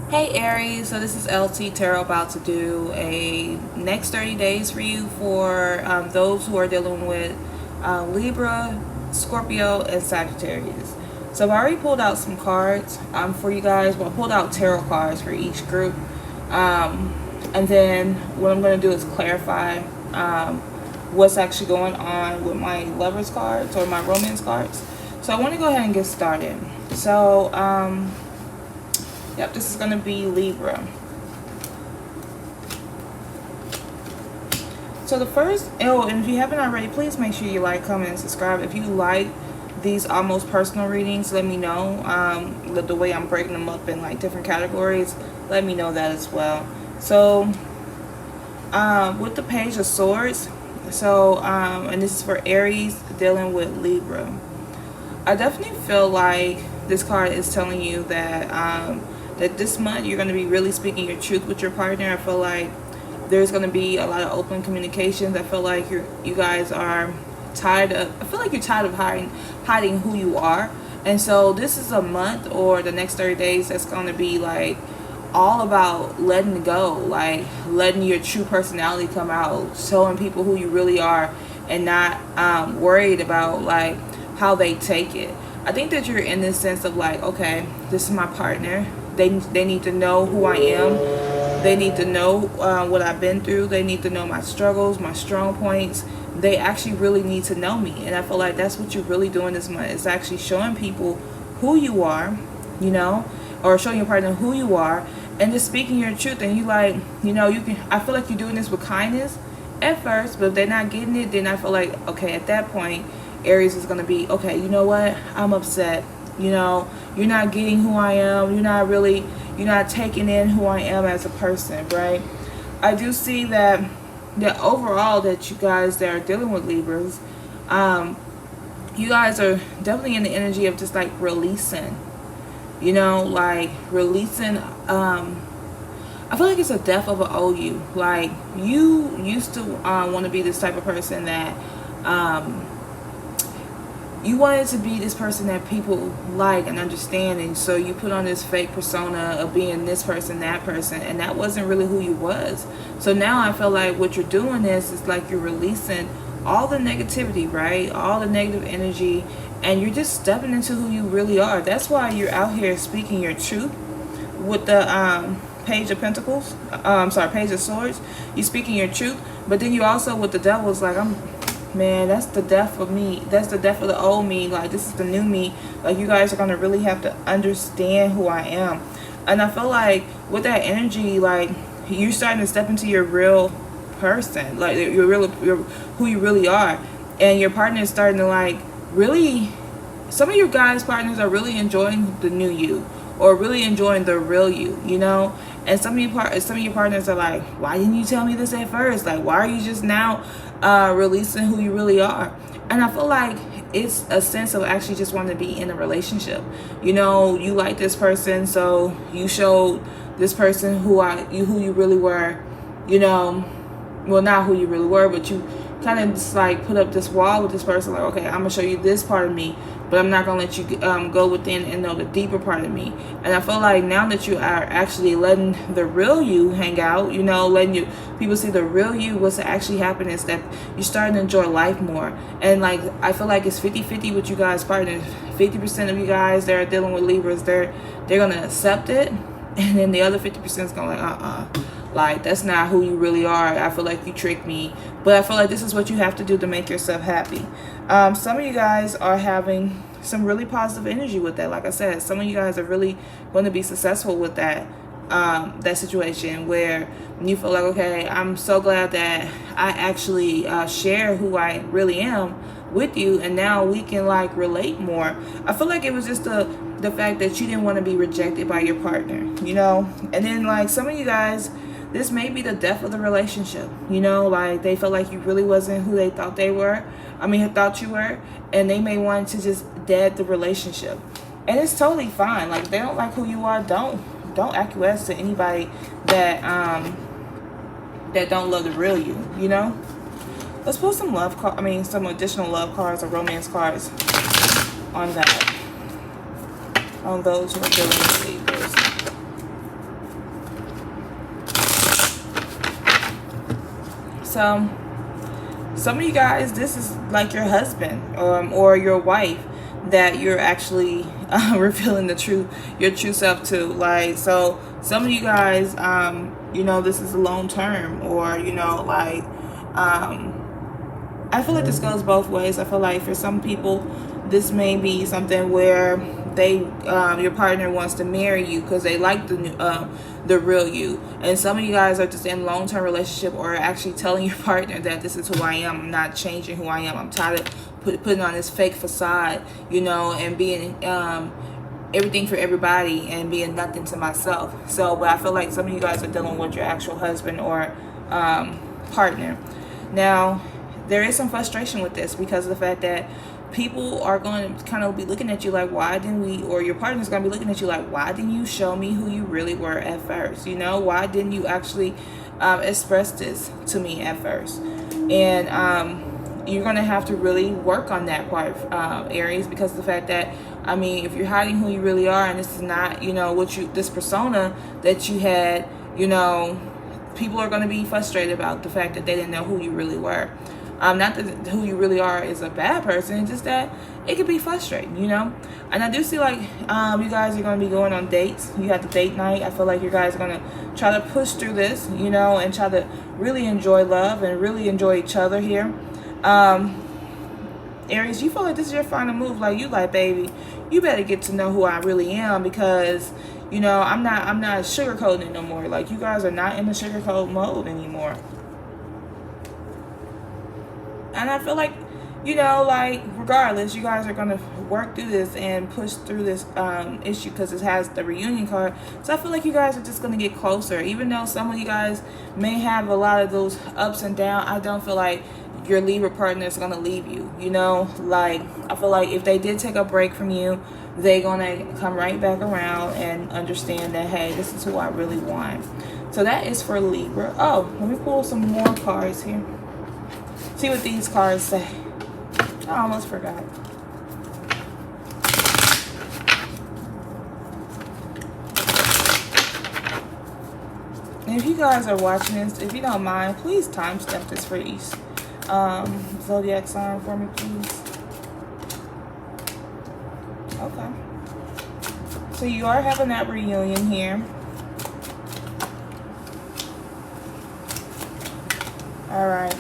Hey Aries, so this is LT Tarot about to do a next 30 days for you for those who are dealing with Libra, Scorpio, and Sagittarius. So I've already pulled out some cards for you guys. Well, I pulled out tarot cards for each group. And then what I'm going to do is clarify what's actually going on with my lovers cards or my romance cards. So I want to go ahead and get started. So, yep, this is going to be Libra. So the first, and if you haven't already, please make sure you like, comment, and subscribe. If you like these almost personal readings, let me know. The way I'm breaking them up in like different categories, let me know that as well. So with the Page of Swords, so and this is for Aries dealing with Libra. I definitely feel like this card is telling you that that this month you're going to be really speaking your truth with your partner. I feel like there's going to be a lot of open communications. I feel like you guys are tired of, I feel like you're tired of hiding who you are. And so this is a month or the next 30 days that's going to be like all about letting go, like letting your true personality come out, showing people who you really are, and not worried about like how they take it. I think that you're in this sense of like, okay, this is my partner. They need to know who I am. They need to know what I've been through. They need to know my struggles, my strong points. They actually really need to know me. And I feel like that's what you're really doing this month. It's actually showing people who you are, you know, or showing your partner who you are, and just speaking your truth. And you like, you know, you can, I feel like you're doing this with kindness at first, but if they're not getting it, then I feel like, okay, at that point, Aries is going to be, okay, you know what? I'm upset. You know, you're not getting who I am. You're not taking in who I am as a person, right? I do see that overall that you guys that are dealing with Libras, you guys are definitely in the energy of just like releasing, you know, like releasing. I feel like it's a death of an OU. Like you used to want to be this type of person that, you wanted to be this person that people like and understand, and so you put on this fake persona of being this person, that person, and that wasn't really who you was. So now I feel like what you're doing is like you're releasing all the negativity, right? All the negative energy, and you're just stepping into who you really are. That's why you're out here speaking your truth with the Page of Pentacles. Page of Swords. You're speaking your truth, but then you also with the Devil is like, man, that's the death of me. That's the death of the old me. Like, this is the new me. Like, you guys are going to really have to understand who I am. And I feel like with that energy, like, you're starting to step into your real person. Like, who you really are. And your partner is starting to, like, really... Some of your guys' partners are really enjoying the new you. Or really enjoying the real you, you know? And some of your partners are like, why didn't you tell me this at first? Like, why are you just now releasing who you really are? And I feel like it's a sense of actually just wanting to be in a relationship. You know, you like this person, so you showed this person who you really were, you know, well, not who you really were, but you kind of just like put up this wall with this person, like, okay, I'm gonna show you this part of me, but I'm not gonna let you go within and know the deeper part of me. And I feel like now that you are actually letting the real you hang out, you know, letting people see the real you, what's actually happening is that you're starting to enjoy life more. And like, I feel like it's 50-50 with you guys partners. 50% of you guys that are dealing with Libras, they're gonna accept it, and then the other 50% is gonna like, like, that's not who you really are. I feel like you tricked me. But I feel like this is what you have to do to make yourself happy. Some of you guys are having some really positive energy with that. Like I said, some of you guys are really going to be successful with that that situation where you feel like, okay, I'm so glad that I actually share who I really am with you, and now we can like relate more. I feel like it was just the fact that you didn't want to be rejected by your partner, you know. And then like some of you guys, this may be the death of the relationship, you know, like they felt like you really wasn't who they thought they were. Thought you were, and they may want to just dead the relationship. And it's totally fine. Like, if they don't like who you are, don't acquiesce to anybody that that don't love the real you, you know? Let's pull some some additional love cards or romance cards on that. On those who are dealing with Libras. So some of you guys, this is like your husband or your wife that you're actually revealing your true self to. Like, so some of you guys, you know, this is a long term, or, you know, like, I feel like this goes both ways. I feel like for some people, this may be something where your partner wants to marry you because they like the real you, and some of you guys are just in long-term relationship, or actually telling your partner that this is who I am. I'm not changing who I am. I'm tired of putting on this fake facade, you know, and being everything for everybody and being nothing to myself. So, but I feel like some of you guys are dealing with your actual husband or partner. Now, there is some frustration with this because of the fact that people are going to kind of be looking at you like, why didn't we, or your partner's going to be looking at you like, why didn't you show me who you really were at first? You know, why didn't you actually express this to me at first? And you're going to have to really work on that part, Aries, because of the fact that, I mean, if you're hiding who you really are, and this is not, you know, this persona that you had, you know, people are going to be frustrated about the fact that they didn't know who you really were. Not that who you really are is a bad person, just that it could be frustrating, you know. And I do see like you guys are going to be going on dates. You have the date night. I feel like you guys are going to try to push through this, you know, and try to really enjoy love and really enjoy each other here. Aries, you feel like this is your final move. Like, you like, baby, you better get to know who I really am, because, you know, I'm not sugarcoating it no more. Like, you guys are not in the sugarcoat mode anymore. And I feel like, you know, like, regardless, you guys are going to work through this and push through this issue, because it has the reunion card. So I feel like you guys are just going to get closer. Even though some of you guys may have a lot of those ups and downs, I don't feel like your Libra partner is going to leave you. You know, like, I feel like if they did take a break from you, they're going to come right back around and understand that, hey, this is who I really want. So that is for Libra. Oh, let me pull some more cards here. See what these cards say. I almost forgot. And if you guys are watching this, if you don't mind, please timestamp this for each zodiac sign for me, please. Okay. So you are having that reunion here. All right.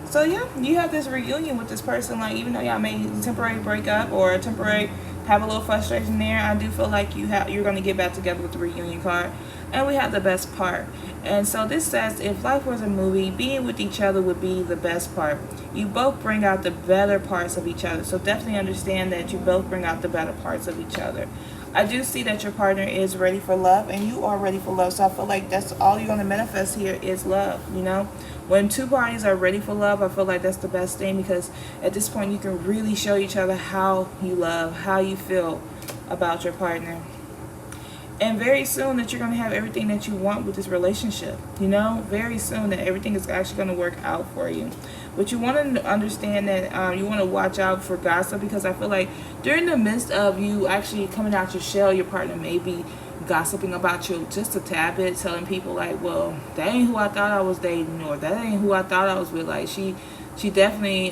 So yeah, you have this reunion with this person. Like, even though y'all may temporary break up or temporary have a little frustration there, I do feel like you're going to get back together with the reunion card. And we have the best part. And so this says, if life was a movie, being with each other would be the best part. You both bring out the better parts of each other. So definitely understand that you both bring out the better parts of each other. I do see that your partner is ready for love, and you are ready for love. So I feel like that's all you're going to manifest here is love, you know. When two parties are ready for love, I feel like that's the best thing, because at this point you can really show each other how you love, how you feel about your partner. And very soon that you're going to have everything that you want with this relationship, you know. Very soon that everything is actually going to work out for you. But you want to understand that you want to watch out for gossip, because I feel like during the midst of you actually coming out your shell, your partner may be gossiping about you just a tad bit, telling people like, well, that ain't who I thought I was dating, or that ain't who I thought I was with. Like, she definitely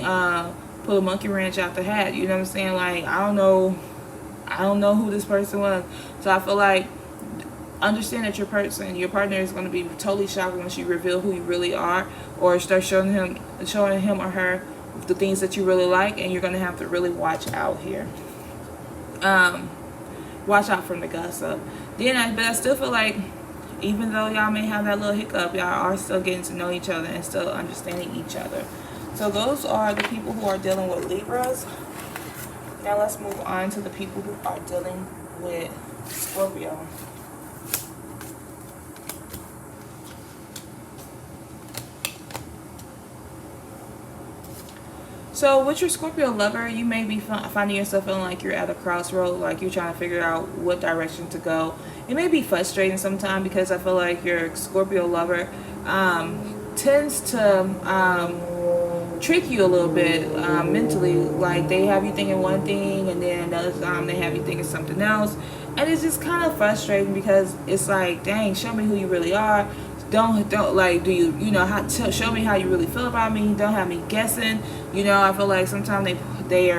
put a monkey wrench out the hat, you know what I'm saying? Like, I don't know who this person was. So I feel like, understand that your partner is going to be totally shocked once you reveal who you really are, or start showing him or her the things that you really like, and you're going to have to really watch out here. Watch out from the gossip. But I still feel like, even though y'all may have that little hiccup, y'all are still getting to know each other and still understanding each other. So those are the people who are dealing with Libras. Now let's move on to the people who are dealing with Scorpio. So with your Scorpio lover, you may be finding yourself feeling like you're at a crossroad, like you're trying to figure out what direction to go. It may be frustrating sometimes, because I feel like your Scorpio lover tends to trick you a little bit mentally. Like, they have you thinking one thing, and then another time they have you thinking something else. And it's just kind of frustrating, because it's like, dang, show me who you really are. don't like, do you, you know, show me how you really feel about me. Don't have me guessing. You know, I feel like sometimes they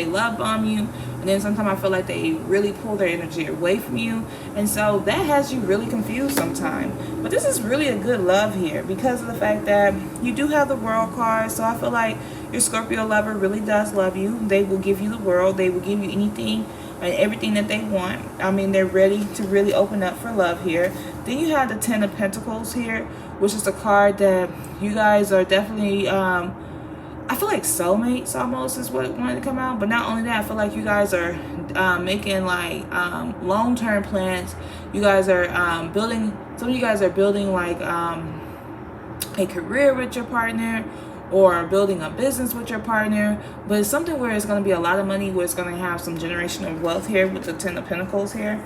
love bomb you, and then sometimes I feel like they really pull their energy away from you, and so that has you really confused sometimes. But this is really a good love here because of the fact that you do have the World card. So I feel like your Scorpio lover really does love you. They will give you the world. They will give you anything and everything that they want. I mean, they're ready to really open up for love here. Then you have the Ten of Pentacles here, which is a card that you guys are definitely, I feel like soulmates almost is what wanted to come out. But not only that, I feel like you guys are making like long-term plans. You guys are building, some of you guys are building like a career with your partner, or building a business with your partner, but it's something where it's going to be a lot of money, where it's going to have some generational wealth here with the Ten of Pentacles here.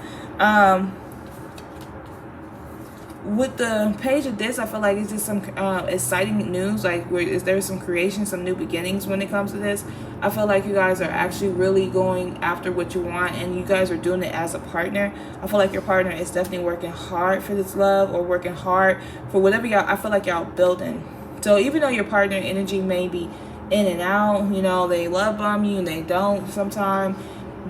With the Page of Discs, I feel like it's just some exciting news, like is there some creation, some new beginnings when it comes to this. I feel like you guys are actually really going after what you want, and you guys are doing it as a partner. I feel like your partner is definitely working hard for this love, or working hard for whatever y'all, I feel like y'all building. So even though your partner energy may be in and out, you know, they love bomb you and they don't sometimes,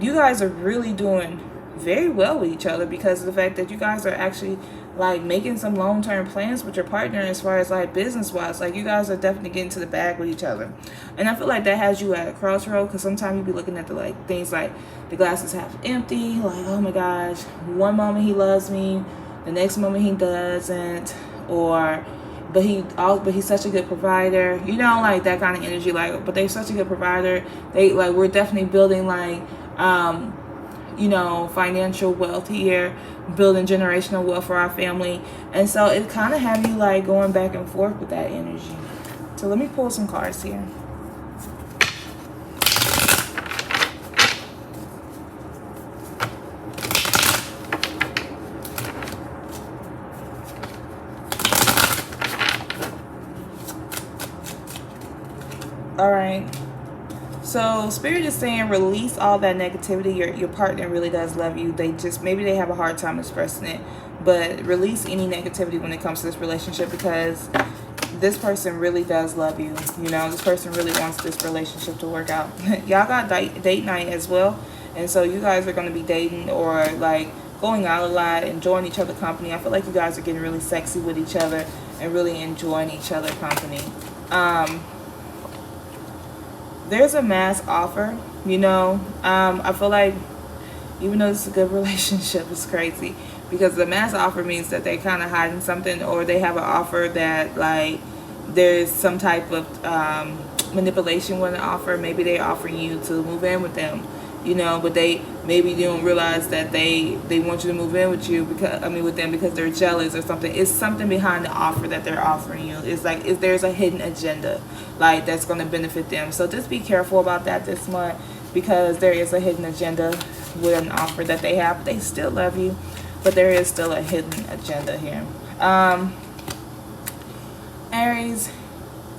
you guys are really doing very well with each other because of the fact that you guys are actually like making some long-term plans with your partner as far as like business-wise. Like you guys are definitely getting to the bag with each other. And I feel like that has you at a crossroad, because sometimes you be looking at the like things like the glass is half empty, like, oh my gosh, one moment he loves me, the next moment he doesn't, or but he's such a good provider, you know, like that kind of energy. Like, but they're such a good provider. They like, we're definitely building like you know, financial wealth here, building generational wealth for our family. And so it kind of have you like going back and forth with that energy. So let me pull some cards here. All right. So Spirit is saying release all that negativity. Your partner really does love you. They just, maybe they have a hard time expressing it, but release any negativity when it comes to this relationship, because this person really does love you. You know, this person really wants this relationship to work out. Y'all got date night as well, and so you guys are going to be dating or like going out a lot, enjoying each other's company. I feel like you guys are getting really sexy with each other and really enjoying each other's company. There's a mass offer, you know. I feel like even though it's a good relationship, it's crazy because the mass offer means that they kind of hiding something, or they have an offer that like there's some type of manipulation with an offer. Maybe they're offering you to move in with them, you know, but they maybe don't realize that they want you to move in with you because, I mean, with them, because they're jealous or something. It's something behind the offer that they're offering you. It's like, there's a hidden agenda like that's going to benefit them. So just be careful about that this month, because there is a hidden agenda with an offer that they have. They still love you, but there is still a hidden agenda here. Aries,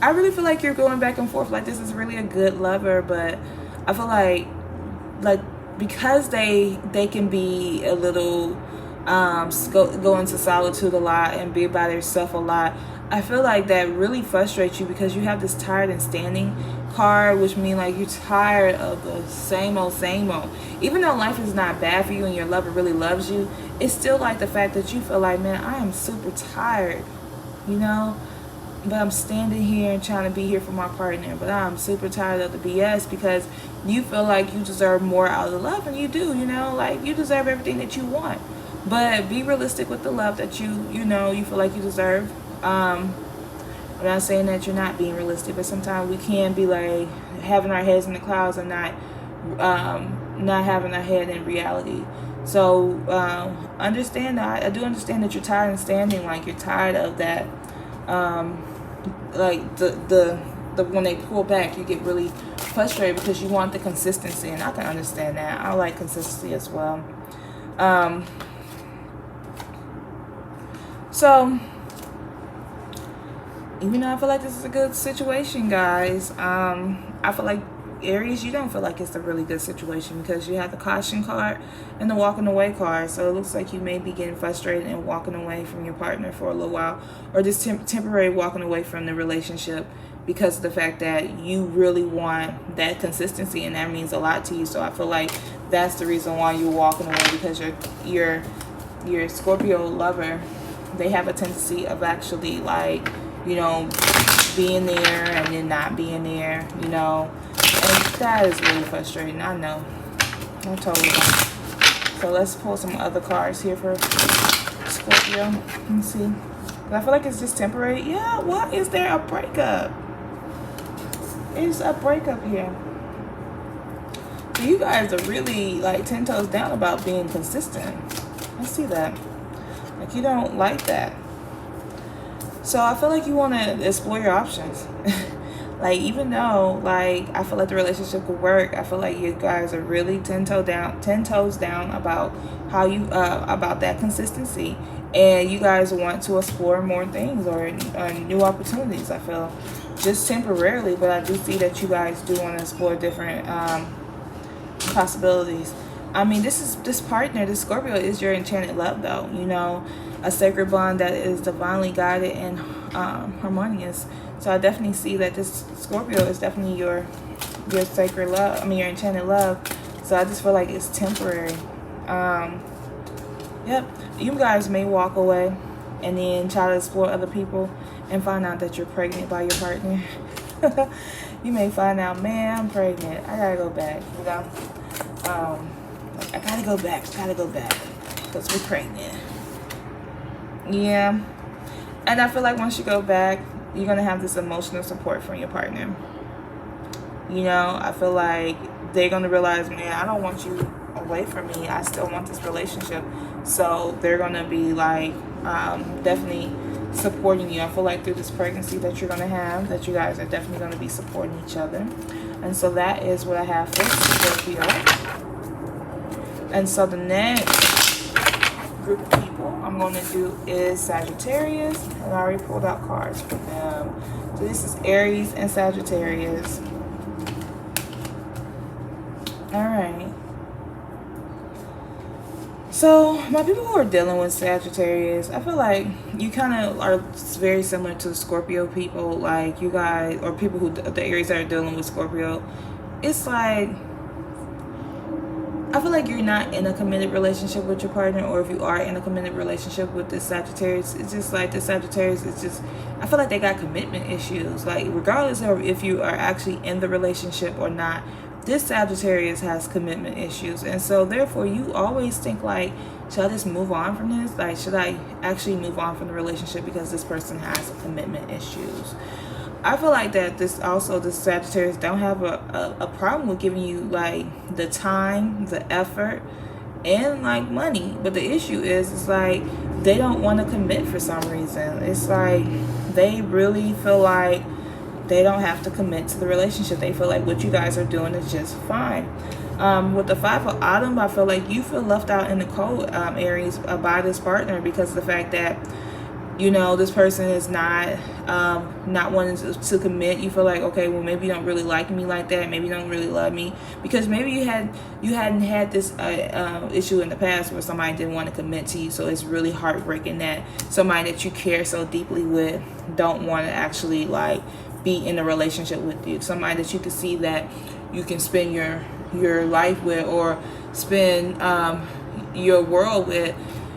I really feel like you're going back and forth. Like this is really a good lover, but I feel like because they can be a little go into solitude a lot and be by themselves a lot. I feel like that really frustrates you because you have this tired and standing card, which means like you're tired of the same old. Even though life is not bad for you and your lover really loves you, it's still like the fact that you feel like, man, I am super tired, you know, but I'm standing here and trying to be here for my partner, but I'm super tired of the BS, because you feel like you deserve more out of the love, and you do, you know, like you deserve everything that you want. But be realistic with the love that you know you feel like you deserve. I'm not saying that you're not being realistic, but sometimes we can be like having our heads in the clouds and not having our head in reality. So understand that. I do understand that you're tired and standing, like you're tired of that. Like the when they pull back, you get really frustrated because you want the consistency, and I can understand that. I like consistency as well. So even though I feel like this is a good situation, guys, I feel like Aries, you don't feel like it's a really good situation because you have the caution card and the walking away card. So it looks like you may be getting frustrated and walking away from your partner for a little while, or just temporary walking away from the relationship because of the fact that you really want that consistency, and that means a lot to you. So I feel like that's the reason why you're walking away, because your Scorpio lover, they have a tendency of actually, like, you know, being there and then not being there, you know, and that is really frustrating. I know. I totally know. So let's pull some other cards here for Scorpio. Let me see. I feel like it's just temporary. Yeah, why is there a breakup? It's a breakup here. So you guys are really like 10 toes down about being consistent. I see that. Like, you don't like that. So I feel like you want to explore your options. Like, even though, like, I feel like the relationship could work, I feel like you guys are really 10 toes down about how you about that consistency, and you guys want to explore more things or new opportunities. I feel just temporarily, but I do see that you guys do want to explore different possibilities. I mean, this partner, this Scorpio, is your enchanted love, though. You know, a sacred bond that is divinely guided and harmonious. So I definitely see that this Scorpio is definitely your sacred love. I mean, your enchanted love. So I just feel like it's temporary. Yep. You guys may walk away and then try to explore other people and find out that you're pregnant by your partner. You may find out, man, I'm pregnant. I gotta go back. You know. I gotta go back because we're pregnant. Yeah. And I feel like once you go back, you're gonna have this emotional support from your partner. You know, I feel like they're gonna realize, man, I don't want you away from me. I still want this relationship. So they're gonna be like definitely supporting you. I feel like through this pregnancy that you're gonna have, that you guys are definitely gonna be supporting each other. And so that is what I have for Scorpio. And so the next group of people I'm going to do is Sagittarius. And I already pulled out cards for them. So this is Aries and Sagittarius. Alright. So my people who are dealing with Sagittarius, I feel like you kind of are very similar to the Scorpio people. Like, you guys, or people who, the Aries that are dealing with Scorpio, it's like, I feel like you're not in a committed relationship with your partner, or if you are in a committed relationship with this Sagittarius, it's just like the Sagittarius is just, I feel like they got commitment issues. Like, regardless of if you are actually in the relationship or not, this Sagittarius has commitment issues. And so therefore you always think like, should I just move on from this? Like, should I actually move on from the relationship because this person has commitment issues? I feel like that this Sagittarius don't have a problem with giving you like the time, the effort, and like money. But the issue is, it's like they don't want to commit for some reason. It's like they really feel like they don't have to commit to the relationship. They feel like what you guys are doing is just fine. With the 5 of Autumn, I feel like you feel left out in the cold, Aries, by this partner, because of the fact that, you know, this person is not wanting to commit. You feel like, okay, well, maybe you don't really like me like that. Maybe you don't really love me, because maybe you hadn't had this issue in the past where somebody didn't want to commit to you. So it's really heartbreaking that somebody that you care so deeply with don't want to actually like be in a relationship with you. Somebody that you can see that you can spend your life with, or spend your world with.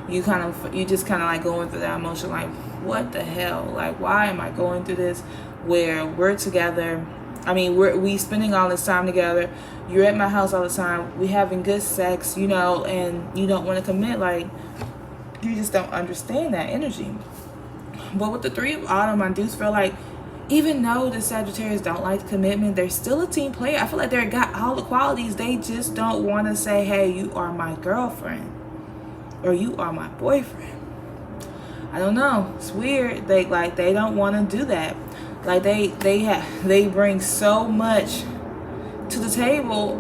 You just kind of like going through that emotion, like, what the hell? Like, why am I going through this where we're together? I mean, we spending all this time together. You're at my house all the time. We having good sex, you know, and you don't want to commit. Like, you just don't understand that energy. But with the 3 of Autumn, I do feel like, even though the Sagittarius don't like commitment, they're still a team player. I feel like they got all the qualities. They just don't want to say, hey, you are my girlfriend, or you are my boyfriend. I don't know. It's weird. They don't want to do that. Like, they bring so much to the table,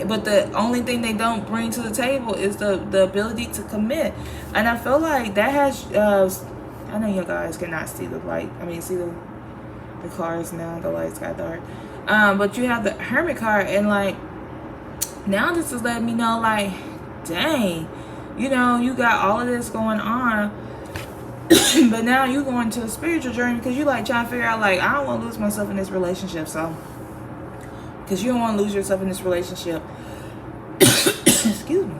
but the only thing they don't bring to the table is the ability to commit. And I feel like that has I know you guys cannot see the light. I mean, see the cars now. The lights got dark. But you have the Hermit card, and like, now this is letting me know, like, dang, you know, you got all of this going on, but now you going to a spiritual journey because you like trying to figure out, like, I don't want to lose myself in this relationship. So, because you don't want to lose yourself in this relationship. Excuse me.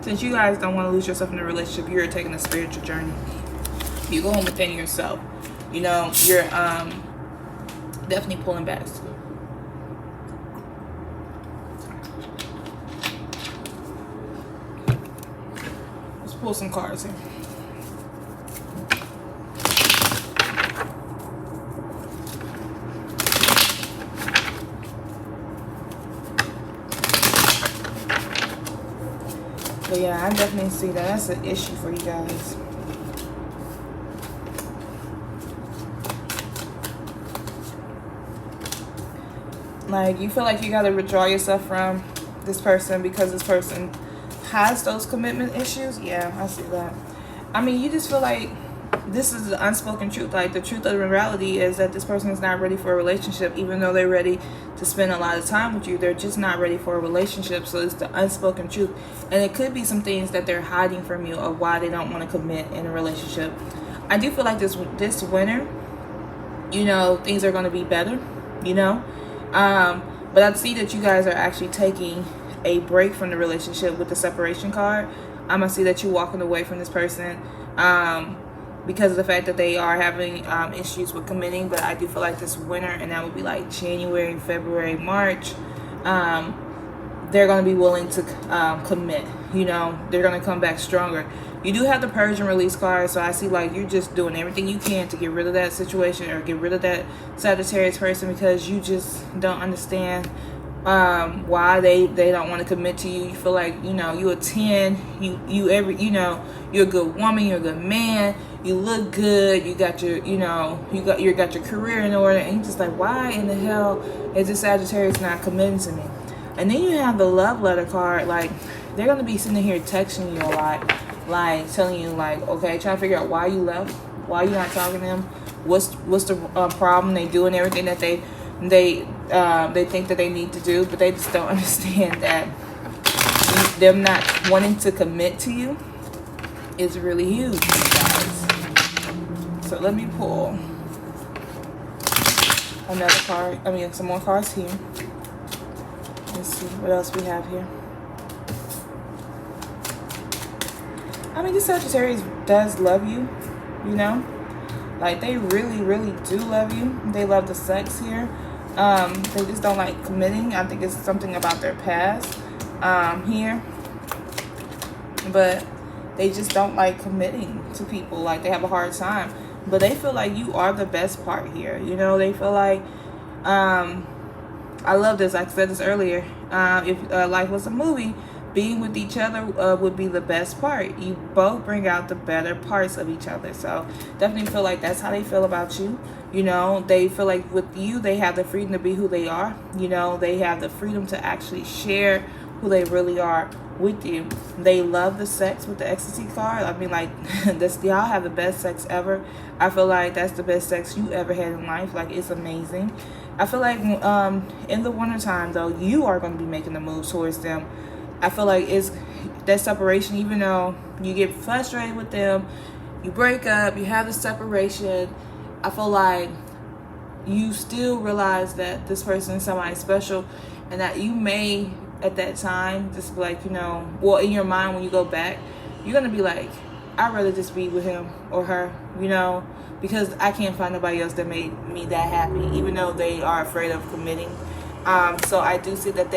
Since you guys don't want to lose yourself in a relationship, you're taking a spiritual journey. You're going within yourself. You know, you're definitely pulling back. Let's pull some cards here. But yeah, I definitely see that. That's an issue for you guys. Like, you feel like you got to withdraw yourself from this person because this person has those commitment issues. Yeah, I see that. I mean, you just feel like this is the unspoken truth. Like, the truth of the reality is that this person is not ready for a relationship, even though they're ready to spend a lot of time with you. They're just not ready for a relationship. So it's the unspoken truth. And it could be some things that they're hiding from you of why they don't want to commit in a relationship. I do feel like this winter, you know, things are going to be better, you know. But I see that you guys are actually taking a break from the relationship with the separation card. I'm gonna see that you're walking away from this person because of the fact that they are having issues with committing. But I do feel like this winter, and that would be like January, February, March, they're gonna be willing to commit. You know, they're gonna come back stronger. You do have the Purge and Release card, so I see like you're just doing everything you can to get rid of that situation or get rid of that Sagittarius person because you just don't understand why they don't want to commit to you. You feel like, you know, you a 10, you you're a good woman, you're a good man, you look good, you got your, you know, you got your career in order, and you're just like, why in the hell is this Sagittarius not committing to me? And then you have the Love Letter card. Like, they're gonna be sitting here texting you a lot, like telling you, like, okay, trying to figure out why you left, why you not talking to them, what's the problem. They doing everything that they think that they need to do, but they just don't understand that them not wanting to commit to you is really huge, guys. So let me pull another card. I mean, some more cards here. Let's see what else we have here. I mean, this Sagittarius does love you, you know? Like, they really, really do love you. They love the sex here. They just don't like committing. I think it's something about their past here. But they just don't like committing to people. Like, they have a hard time. But they feel like you are the best part here. You know, they feel like, I love this. I said this earlier. If life was a movie, being with each other would be the best part. You both bring out the better parts of each other. So definitely feel like that's how they feel about you. You know, they feel like with you, they have the freedom to be who they are. You know, they have the freedom to actually share who they really are with you. They love the sex with the ecstasy card. I mean, like, this, y'all have the best sex ever. I feel like that's the best sex you ever had in life. Like, it's amazing. I feel like in the wintertime, though, you are going to be making the move towards them. I feel like it's that separation, even though you get frustrated with them, you break up, you have the separation, I feel like you still realize that this person is somebody special, and that you may, at that time, just be like, you know, well, in your mind, when you go back, you're going to be like, I'd rather just be with him or her, you know, because I can't find nobody else that made me that happy, even though they are afraid of committing. So I do see that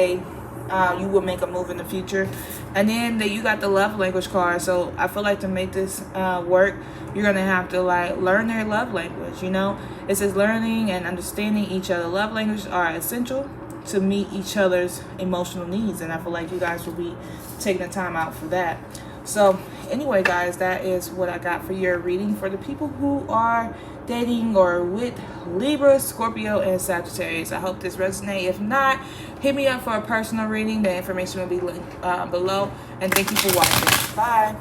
you will make a move in the future. And then you got the love language card. So I feel like to make this work, you're going to have to, like, learn their love language, you know. It says learning and understanding each other. Love languages are essential to meet each other's emotional needs. And I feel like you guys will be taking the time out for that. So anyway, guys, that is what I got for your reading for the people who are dating or with Libra, Scorpio, and Sagittarius. I hope this resonates. If not, hit me up for a personal reading. The information will be linked below. And thank you for watching. Bye.